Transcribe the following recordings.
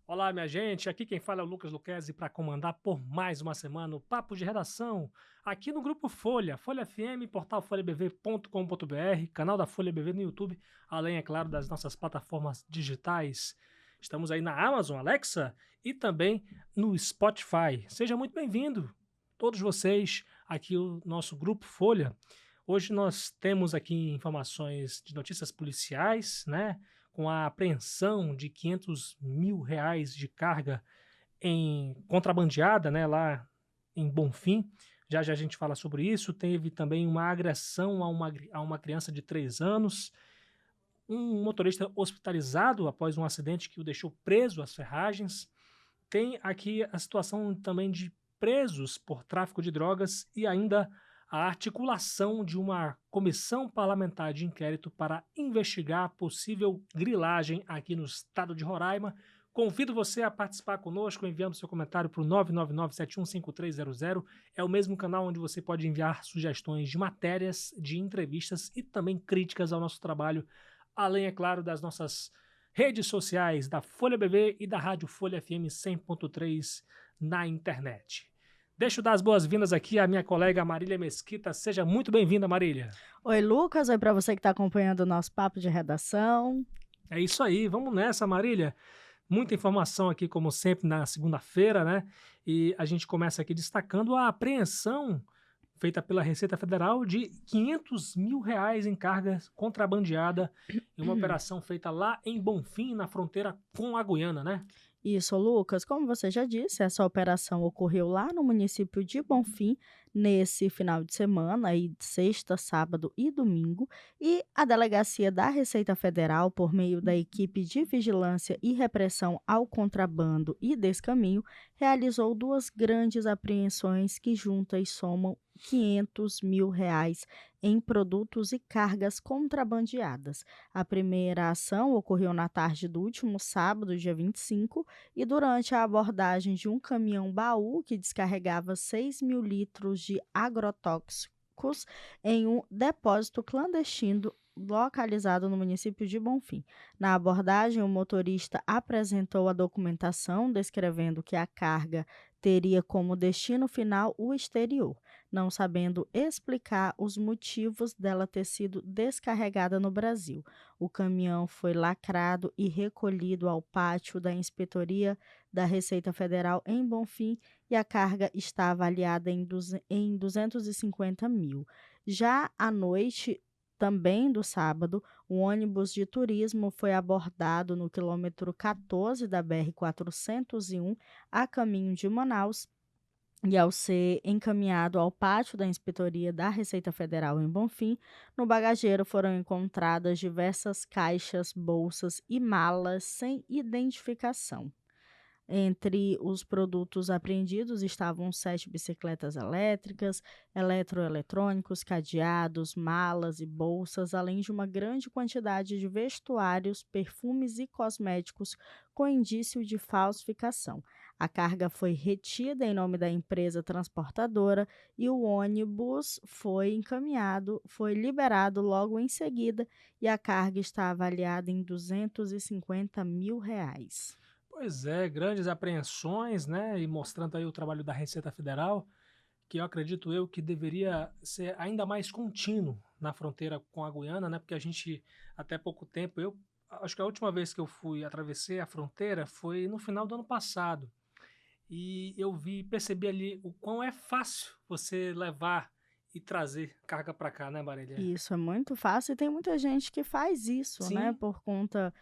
Olá, minha gente. Aqui quem fala é o Lucas Luquezzi para comandar por mais uma semana o Papo de Redação, aqui no Grupo Folha, Folha FM, portal folhabv.com.br, canal da Folha BV no YouTube, além, é claro, das nossas plataformas digitais. Estamos aí na Amazon, Alexa, e também no Spotify. Seja muito bem-vindo, todos vocês, aqui o nosso Grupo Folha. Hoje nós temos aqui informações de notícias policiais, né? Com a apreensão de R$ 500 mil de carga em contrabandeada, né, lá em Bonfim. Já já a gente fala sobre isso. Teve também uma agressão a uma criança de 3 anos. Um motorista hospitalizado após um acidente que o deixou preso às ferragens. Tem aqui a situação também de presos por tráfico de drogas e ainda a articulação de uma comissão parlamentar de inquérito para investigar a possível grilagem aqui no estado de Roraima. Convido você a participar conosco enviando seu comentário para o 999715300. É o mesmo canal onde você pode enviar sugestões de matérias, de entrevistas e também críticas ao nosso trabalho, além, é claro, das nossas redes sociais da Folha BV e da Rádio Folha FM 100.3 na internet. Deixa eu dar as boas-vindas aqui à minha colega Marília Mesquita. Seja muito bem-vinda, Marília. Oi, Lucas. Oi para você que está acompanhando o nosso papo de redação. É isso aí, vamos nessa, Marília. Muita informação aqui, como sempre, na segunda-feira, né? E a gente começa aqui destacando a apreensão feita pela Receita Federal de R$ 500 mil em carga contrabandeada em uma operação feita lá em Bonfim, na fronteira com a Guiana, né? Isso, Lucas. Como você já disse, essa operação ocorreu lá no município de Bonfim, nesse final de semana, aí sexta, sábado e domingo, e a Delegacia da Receita Federal, por meio da equipe de vigilância e repressão ao contrabando e descaminho, realizou duas grandes apreensões que juntas somam R$ 500 mil em produtos e cargas contrabandeadas. A primeira ação ocorreu na tarde do último sábado, dia 25, e durante a abordagem de um caminhão-baú que descarregava 6 mil litros de agrotóxicos em um depósito clandestino localizado no município de Bonfim. Na abordagem, o motorista apresentou a documentação descrevendo que a carga teria como destino final o exterior, não sabendo explicar os motivos dela ter sido descarregada no Brasil. O caminhão foi lacrado e recolhido ao pátio da Inspetoria da Receita Federal em Bonfim e a carga está avaliada em 250 mil. Já à noite, também do sábado, um ônibus de turismo foi abordado no quilômetro 14 da BR-401, a caminho de Manaus, e ao ser encaminhado ao pátio da Inspetoria da Receita Federal em Bonfim, no bagageiro foram encontradas diversas caixas, bolsas e malas sem identificação. Entre os produtos apreendidos estavam 7 bicicletas elétricas, eletroeletrônicos, cadeados, malas e bolsas, além de uma grande quantidade de vestuários, perfumes e cosméticos com indício de falsificação. A carga foi retida em nome da empresa transportadora e o ônibus foi liberado logo em seguida e a carga está avaliada em R$ 250 mil. Pois é, grandes apreensões, né? E mostrando aí o trabalho da Receita Federal, que eu acredito que deveria ser ainda mais contínuo na fronteira com a Guiana, né? Porque a gente, até pouco tempo, eu acho que a última vez que eu atravessei a fronteira foi no final do ano passado. E eu percebi ali o quão é fácil você levar e trazer carga para cá, né, Marília? Isso é muito fácil e tem muita gente que faz isso, né, Sim, por conta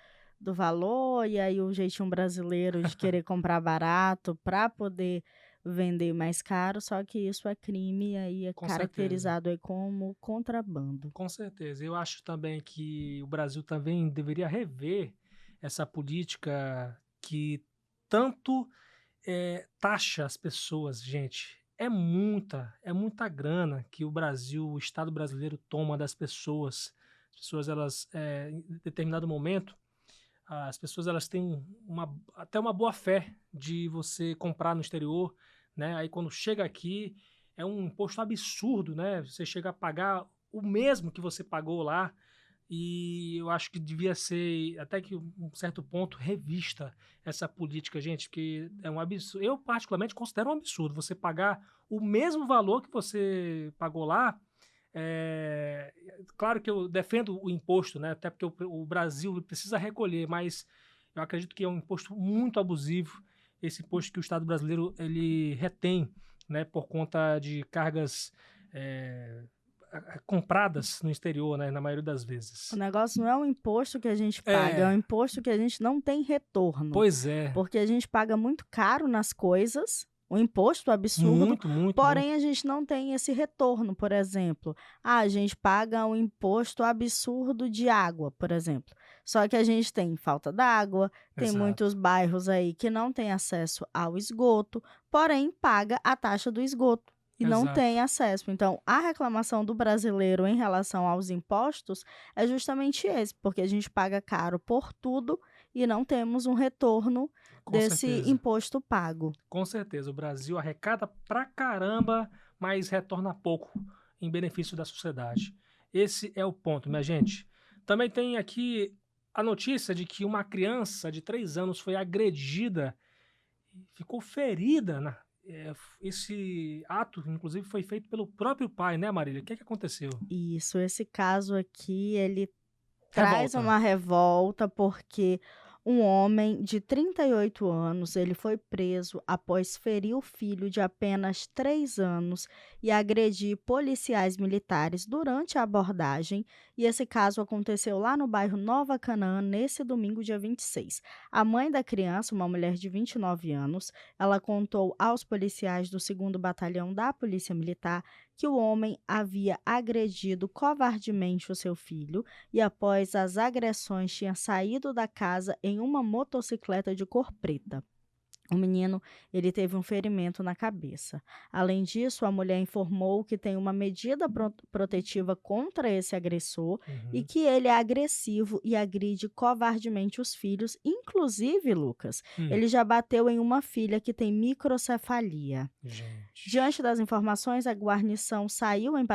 do valor e aí o jeitinho brasileiro de querer comprar barato para poder vender mais caro, só que isso é crime e aí é com certeza. caracterizado aí como contrabando. Com certeza. Eu acho também que o Brasil também deveria rever essa política que tanto taxa as pessoas, gente. É muita grana que o Estado brasileiro toma das pessoas. As pessoas, elas, em determinado momento, as pessoas elas têm até uma boa fé de você comprar no exterior, né? Aí quando chega aqui é um imposto absurdo, né? Você chega a pagar o mesmo que você pagou lá e eu acho que devia ser, até que um certo ponto, revista essa política, gente, porque é um absurdo. Eu, particularmente, considero um absurdo você pagar o mesmo valor que você pagou lá. É, claro que eu defendo o imposto, né? Até porque o Brasil precisa recolher, mas eu acredito que é um imposto muito abusivo, esse imposto que o Estado brasileiro ele retém, né, por conta de cargas é, compradas no exterior, né, na maioria das O vezes. negócio não é um imposto que a gente paga, é um É, imposto que a gente não tem retorno, pois é, porque a gente paga muito caro nas coisas, um imposto absurdo, muito, muito, muito. porém a gente não tem esse retorno, por exemplo. Ah, a gente paga um imposto absurdo de água, por exemplo. Só que a gente tem falta d'água, tem muitos Exato, bairros aí que não têm acesso ao esgoto, porém paga a taxa do esgoto. E não exato, tem acesso. Então, a reclamação do brasileiro em relação aos impostos é justamente esse, porque a gente paga caro por tudo e não temos um retorno com desse certeza. imposto pago. Com certeza, o Brasil arrecada pra caramba, mas retorna pouco em benefício da sociedade. Esse é o ponto, minha gente. Também tem aqui a notícia de que uma criança de 3 anos foi agredida, ficou ferida. Esse ato, inclusive, foi feito pelo próprio pai, né, Marília? O que aconteceu? Isso, esse caso aqui, ele traz Revolta. uma revolta, porque um homem de 38 anos, ele foi preso após ferir o filho de apenas 3 anos e agredir policiais militares durante a abordagem, e esse caso aconteceu lá no bairro Nova Canaã, nesse domingo, dia 26. A mãe da criança, uma mulher de 29 anos, ela contou aos policiais do 2º Batalhão da Polícia Militar que o homem havia agredido covardemente o seu filho e, após as agressões, tinha saído da casa em uma motocicleta de cor preta. O menino, ele teve um ferimento na cabeça. Além disso, a mulher informou que tem uma medida protetiva contra esse agressor e Uhum. que ele é agressivo e agride covardemente os filhos. Inclusive, Lucas, Hum, ele já bateu em uma filha que tem microcefalia. gente. Diante das informações, a guarnição saiu em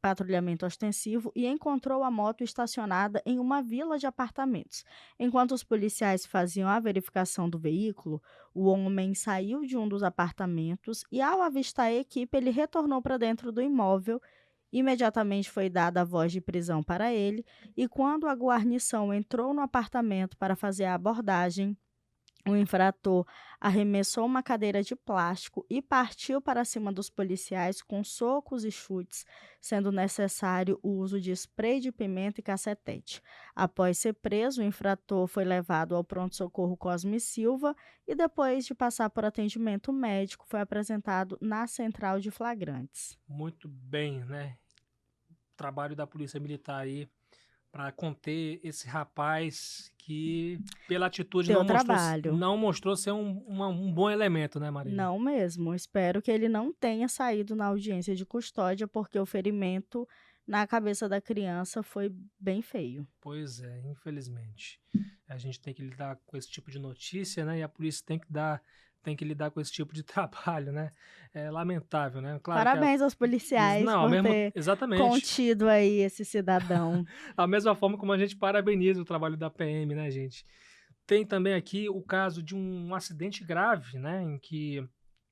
patrulhamento ostensivo e encontrou a moto estacionada em uma vila de apartamentos. Enquanto os policiais faziam a verificação do veículo, o homem saiu de um dos apartamentos e, ao avistar a equipe, ele retornou para dentro do imóvel. Imediatamente foi dada a voz de prisão para ele, e quando a guarnição entrou no apartamento para fazer a abordagem, o infrator arremessou uma cadeira de plástico e partiu para cima dos policiais com socos e chutes, sendo necessário o uso de spray de pimenta e cacetete. Após ser preso, o infrator foi levado ao pronto-socorro Cosme Silva e, depois de passar por atendimento médico, foi apresentado na central de flagrantes. Muito bem, né? Trabalho da Polícia Militar aí para conter esse rapaz que, pela atitude, Deu não mostrou, trabalho. não mostrou ser um bom elemento, né, Marília? Não mesmo. Espero que ele não tenha saído na audiência de custódia, porque o ferimento na cabeça da criança foi bem feio. Pois é, infelizmente. A gente tem que lidar com esse tipo de notícia, né? E a polícia tem que lidar com esse tipo de trabalho, né? É lamentável, né? Claro que Parabéns aos policiais não, por mesmo, ter exatamente. contido aí esse cidadão. A mesma forma como a gente parabeniza o trabalho da PM, né, gente? Tem também aqui o caso de um acidente grave, né, em que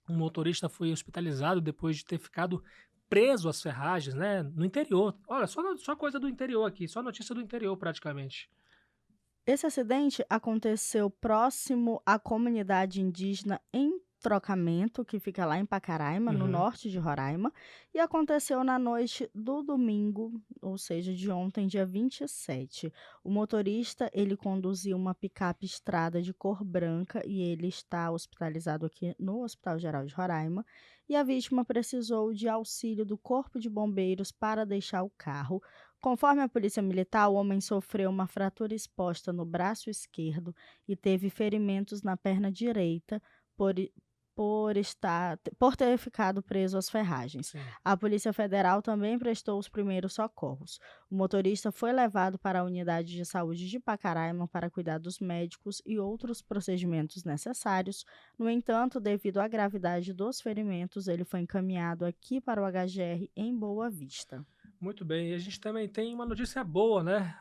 um motorista foi hospitalizado depois de ter ficado preso às ferragens, né, no interior. Olha, só coisa do interior aqui, só notícia do interior praticamente. Esse acidente aconteceu próximo à comunidade indígena em Trocamento, que fica lá em Pacaraima, no Uhum. norte de Roraima, e aconteceu na noite do domingo, ou seja, de ontem, dia 27. O motorista, ele conduzia uma picape Estrada de cor branca e ele está hospitalizado aqui no Hospital Geral de Roraima, e a vítima precisou de auxílio do Corpo de Bombeiros para deixar o carro. Conforme a Polícia Militar, o homem sofreu uma fratura exposta no braço esquerdo e teve ferimentos na perna direita por, i- por ter ficado preso às ferragens. Sim. A Polícia Federal também prestou os primeiros socorros. O motorista foi levado para a unidade de saúde de Pacaraima para cuidar dos médicos e outros procedimentos necessários. No entanto, devido à gravidade dos ferimentos, ele foi encaminhado aqui para o HGR em Boa Vista. Muito bem. E a gente também tem uma notícia boa, né?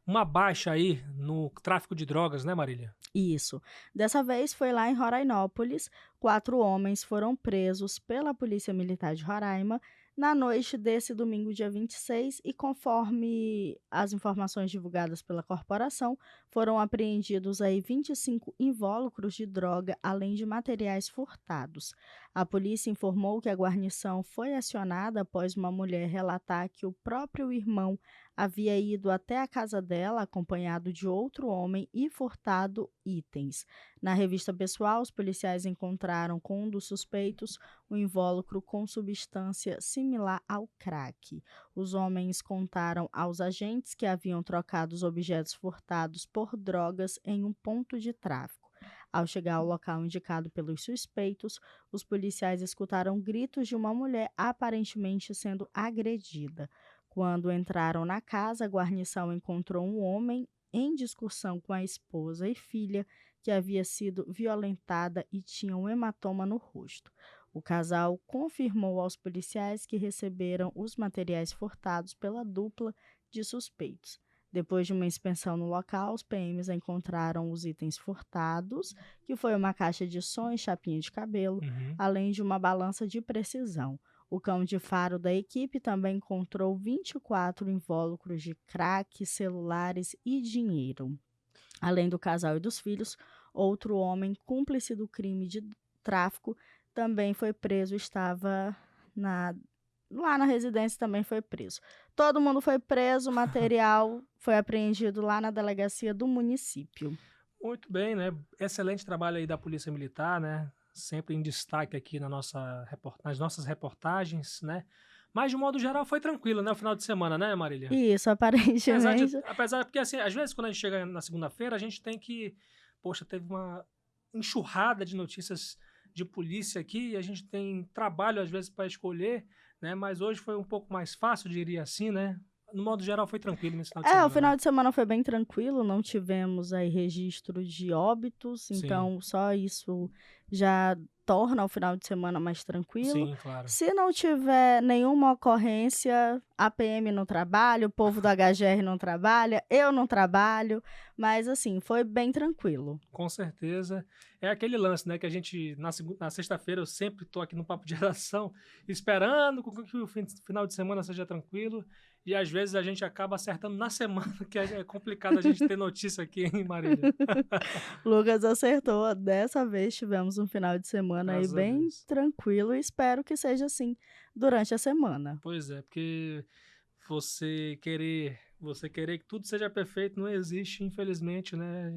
Uma baixa aí no tráfico de drogas, né, Marília? Isso. Dessa vez foi lá em Rorainópolis. 4 homens foram presos pela Polícia Militar de Roraima na noite desse domingo, dia 26, e conforme as informações divulgadas pela corporação, foram apreendidos aí 25 invólucros de droga, além de materiais furtados. A polícia informou que a guarnição foi acionada após uma mulher relatar que o próprio irmão havia ido até a casa dela acompanhado de outro homem e furtado itens. Na revista pessoal, os policiais encontraram com um dos suspeitos um invólucro com substância similar ao crack. Os homens contaram aos agentes que haviam trocado os objetos furtados por drogas em um ponto de tráfico. Ao chegar ao local indicado pelos suspeitos, os policiais escutaram gritos de uma mulher aparentemente sendo agredida. Quando entraram na casa, a guarnição encontrou um homem em discussão com a esposa e filha, que havia sido violentada e tinha um hematoma no rosto. O casal confirmou aos policiais que receberam os materiais furtados pela dupla de suspeitos. Depois de uma inspeção no local, os PMs encontraram os itens furtados, que foi uma caixa de som e chapinha de cabelo, além de uma balança de precisão. O cão de faro da equipe também encontrou 24 invólucros de crack, celulares e dinheiro. Além do casal e dos filhos, outro homem cúmplice do crime de tráfico também foi preso, estava lá na residência, também foi preso. Todo mundo foi preso, o material foi apreendido lá na delegacia do município. Muito bem, né? Excelente trabalho aí da Polícia Militar, né? Sempre em destaque aqui nas nossas reportagens, né? Mas, de modo geral, foi tranquilo, né? O final de semana, né, Marília? Isso, aparentemente. Porque, assim, às vezes, quando a gente chega na segunda-feira, a gente tem que... Poxa, teve uma enxurrada de notícias de polícia aqui, e a gente tem trabalho, às vezes, para escolher, né? Mas hoje foi um pouco mais fácil, diria assim, né? No modo geral, foi tranquilo nesse final de semana. O final de semana foi bem tranquilo, não tivemos aí registro de óbitos, então só isso já torna o final de semana mais tranquilo. Sim, claro. Se não tiver nenhuma ocorrência, a PM não trabalha, o povo do HGR não trabalha, eu não trabalho, mas assim, foi bem tranquilo. Com certeza. É aquele lance, né, que a gente, na sexta-feira, eu sempre tô aqui no Papo de Redação, esperando que o final de semana seja tranquilo, e às vezes a gente acaba acertando na semana, que é complicado a gente ter notícia aqui, hein, Marília? Lucas acertou. Dessa vez tivemos um final de semana aí bem tranquilo e espero que seja assim durante a semana. Pois é, porque você querer que tudo seja perfeito não existe, infelizmente, né?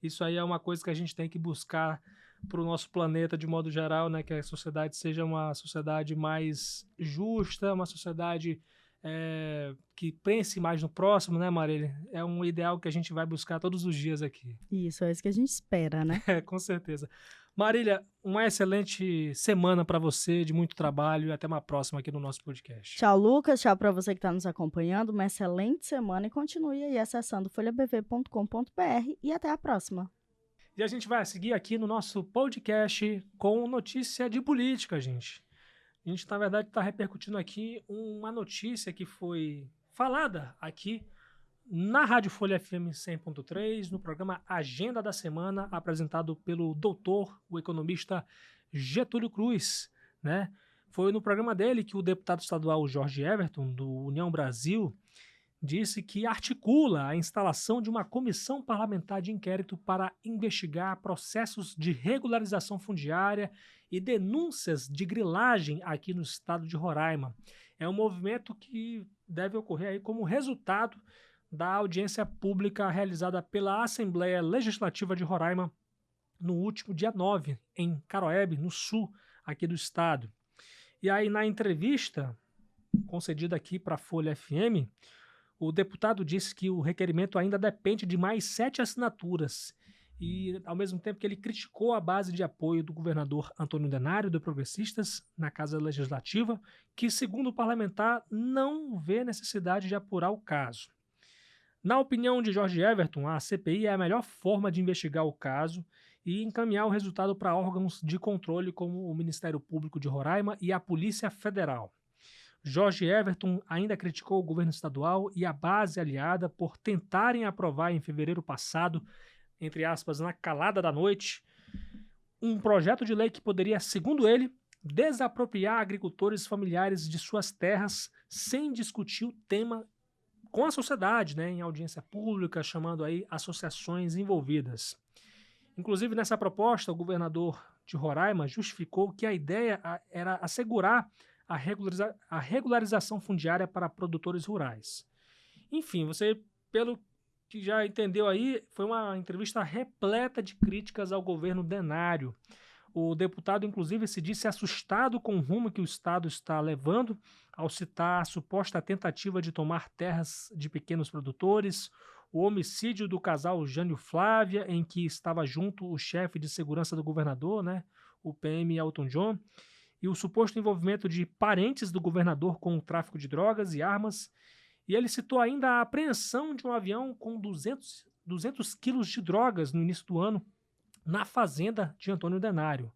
Isso aí é uma coisa que a gente tem que buscar para o nosso planeta de modo geral, né? Que a sociedade seja uma sociedade mais justa, uma sociedade que pense mais no próximo, né, Marília? É um ideal que a gente vai buscar todos os dias aqui. Isso, é isso que a gente espera, né? Com certeza. Marília, uma excelente semana para você, de muito trabalho, e até uma próxima aqui no nosso podcast. Tchau, Lucas. Tchau para você que está nos acompanhando. Uma excelente semana e continue aí acessando folhabv.com.br e até a próxima. E a gente vai seguir aqui no nosso podcast com notícia de política, gente. A gente, na verdade, está repercutindo aqui uma notícia que foi falada aqui na Rádio Folha FM 100.3, no programa Agenda da Semana, apresentado pelo doutor, o economista Getúlio Cruz, né? Foi no programa dele que o deputado estadual Jorge Everton, do União Brasil, disse que articula a instalação de uma comissão parlamentar de inquérito para investigar processos de regularização fundiária e denúncias de grilagem aqui no estado de Roraima. É um movimento que deve ocorrer aí como resultado da audiência pública realizada pela Assembleia Legislativa de Roraima no último dia 9, em Caroebe, no sul aqui do estado. E aí, na entrevista concedida aqui para a Folha FM, o deputado disse que o requerimento ainda depende de mais 7 assinaturas e, ao mesmo tempo que ele criticou a base de apoio do governador Antônio Denário, do Progressistas, na Casa Legislativa, que, segundo o parlamentar, não vê necessidade de apurar o caso. Na opinião de Jorge Everton, a CPI é a melhor forma de investigar o caso e encaminhar o resultado para órgãos de controle como o Ministério Público de Roraima e a Polícia Federal. Jorge Everton ainda criticou o governo estadual e a base aliada por tentarem aprovar em fevereiro passado, entre aspas, na calada da noite, um projeto de lei que poderia, segundo ele, desapropriar agricultores familiares de suas terras sem discutir o tema com a sociedade, né, em audiência pública, chamando aí associações envolvidas. Inclusive, nessa proposta, o governador de Roraima justificou que a ideia era assegurar a regularização fundiária para produtores rurais. Enfim, você, pelo que já entendeu aí, foi uma entrevista repleta de críticas ao governo Denário. O deputado, inclusive, se disse assustado com o rumo que o Estado está levando ao citar a suposta tentativa de tomar terras de pequenos produtores, o homicídio do casal Jânio Flávia, em que estava junto o chefe de segurança do governador, né, o PM Elton John, e o suposto envolvimento de parentes do governador com o tráfico de drogas e armas. E ele citou ainda a apreensão de um avião com 200 quilos de drogas no início do ano, na fazenda de Antônio Denário.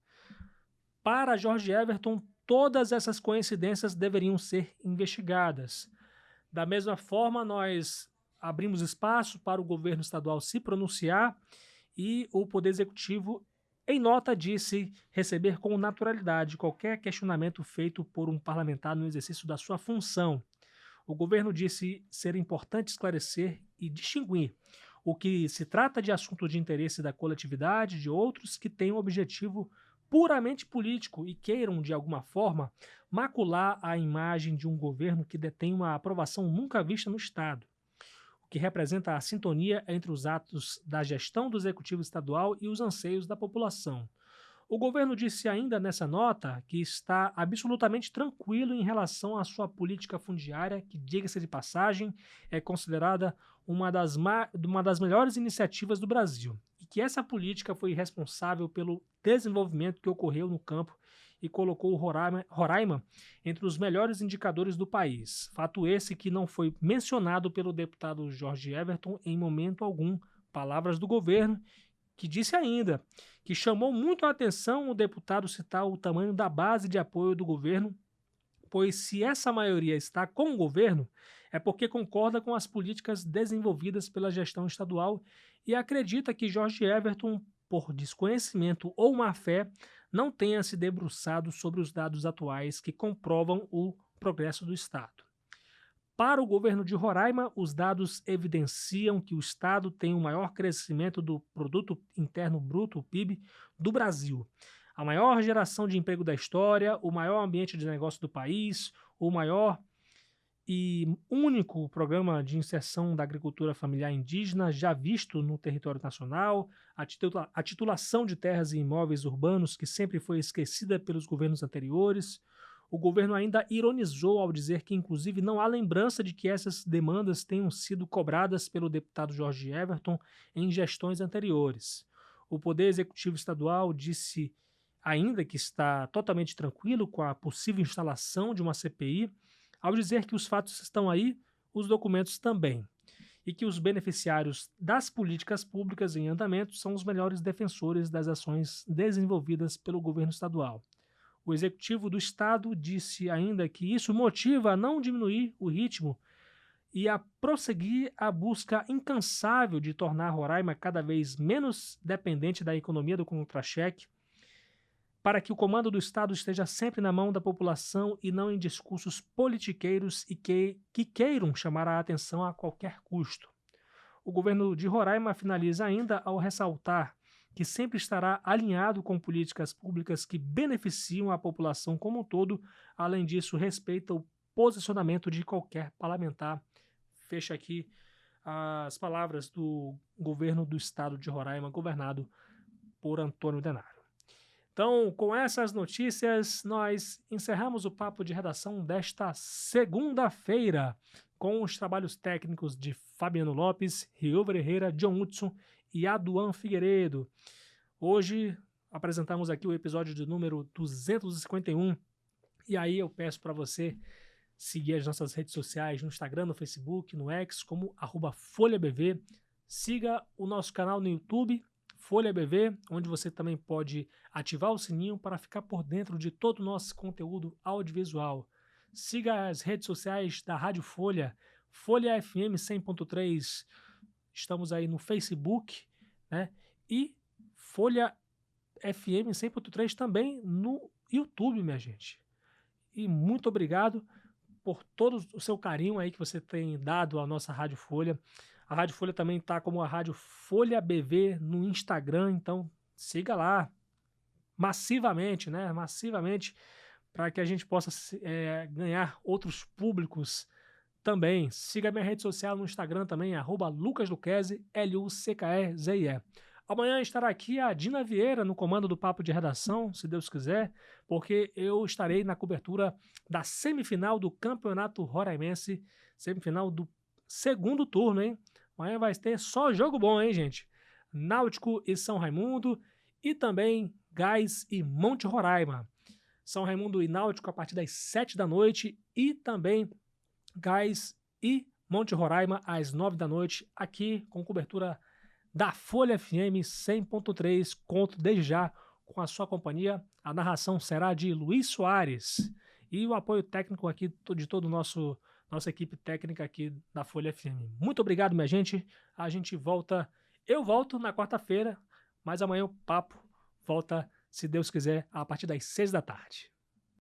Para Jorge Everton, todas essas coincidências deveriam ser investigadas. Da mesma forma, nós abrimos espaço para o governo estadual se pronunciar e o Poder Executivo, em nota, disse receber com naturalidade qualquer questionamento feito por um parlamentar no exercício da sua função. O governo disse ser importante esclarecer e distinguir o que se trata de assunto de interesse da coletividade de outros que têm um objetivo puramente político e queiram, de alguma forma, macular a imagem de um governo que detém uma aprovação nunca vista no Estado, o que representa a sintonia entre os atos da gestão do Executivo Estadual e os anseios da população. O governo disse ainda nessa nota que está absolutamente tranquilo em relação à sua política fundiária, que, diga-se de passagem, é considerada uma das melhores iniciativas do Brasil, e que essa política foi responsável pelo desenvolvimento que ocorreu no campo e colocou Roraima entre os melhores indicadores do país. Fato esse que não foi mencionado pelo deputado Jorge Everton em momento algum. Palavras do governo, que disse ainda que chamou muito a atenção o deputado citar o tamanho da base de apoio do governo, pois se essa maioria está com o governo, é porque concorda com as políticas desenvolvidas pela gestão estadual e acredita que Jorge Everton, por desconhecimento ou má-fé, não tenha se debruçado sobre os dados atuais que comprovam o progresso do Estado. Para o governo de Roraima, os dados evidenciam que o Estado tem o maior crescimento do Produto Interno Bruto, PIB, do Brasil, a maior geração de emprego da história, o maior ambiente de negócio do país, o maior e único programa de inserção da agricultura familiar indígena já visto no território nacional, a titulação de terras e imóveis urbanos que sempre foi esquecida pelos governos anteriores. O governo ainda ironizou ao dizer que, inclusive, não há lembrança de que essas demandas tenham sido cobradas pelo deputado Jorge Everton em gestões anteriores. O Poder Executivo Estadual disse ainda que está totalmente tranquilo com a possível instalação de uma CPI, ao dizer que os fatos estão aí, os documentos também, e que os beneficiários das políticas públicas em andamento são os melhores defensores das ações desenvolvidas pelo governo estadual. O executivo do Estado disse ainda que isso motiva a não diminuir o ritmo e a prosseguir a busca incansável de tornar Roraima cada vez menos dependente da economia do contra-cheque, para que o comando do Estado esteja sempre na mão da população e não em discursos politiqueiros e que queiram chamar a atenção a qualquer custo. O governo de Roraima finaliza ainda ao ressaltar que sempre estará alinhado com políticas públicas que beneficiam a população como um todo. Além disso, respeita o posicionamento de qualquer parlamentar. Fecha aqui as palavras do governo do estado de Roraima, governado por Antônio Denário. Então, com essas notícias, nós encerramos o papo de redação desta segunda-feira, com os trabalhos técnicos de Fabiano Lopes, Riover Herrera, John Hudson e Aduan Figueiredo. Hoje apresentamos aqui o episódio de número 251, e aí eu peço para você seguir as nossas redes sociais no Instagram, no Facebook, no X, como @FolhaBV. Siga o nosso canal no YouTube, Folha BV, onde você também pode ativar o sininho para ficar por dentro de todo o nosso conteúdo audiovisual. Siga as redes sociais da Rádio Folha, Folha FM 100.3. Estamos aí no Facebook, né? E Folha FM 100.3 também no YouTube, minha gente. E muito obrigado por todo o seu carinho aí que você tem dado à nossa Rádio Folha. A Rádio Folha também está como a Rádio Folha BV no Instagram, então siga lá massivamente, né? Massivamente, para que a gente possa ganhar outros públicos também. Siga minha rede social no Instagram também, @LucasLuquezzi, LuCKEZIE. Amanhã estará aqui a Dina Vieira no comando do Papo de Redação, se Deus quiser, porque eu estarei na cobertura da semifinal do Campeonato Roraimense, semifinal do segundo turno, hein? Amanhã vai ter só jogo bom, hein, gente? Náutico e São Raimundo e também Gás e Monte Roraima. São Raimundo e Náutico a partir das 7 da noite e também Gás e Monte Roraima às 9 da noite, aqui com cobertura da Folha FM 100.3. Conto desde já com a sua companhia. A narração será de Luiz Soares e o apoio técnico aqui de toda a nossa equipe técnica aqui da Folha FM. Muito obrigado, minha gente. A gente volta, eu volto na quarta-feira, mas amanhã o papo volta, se Deus quiser, a partir das 6 da tarde.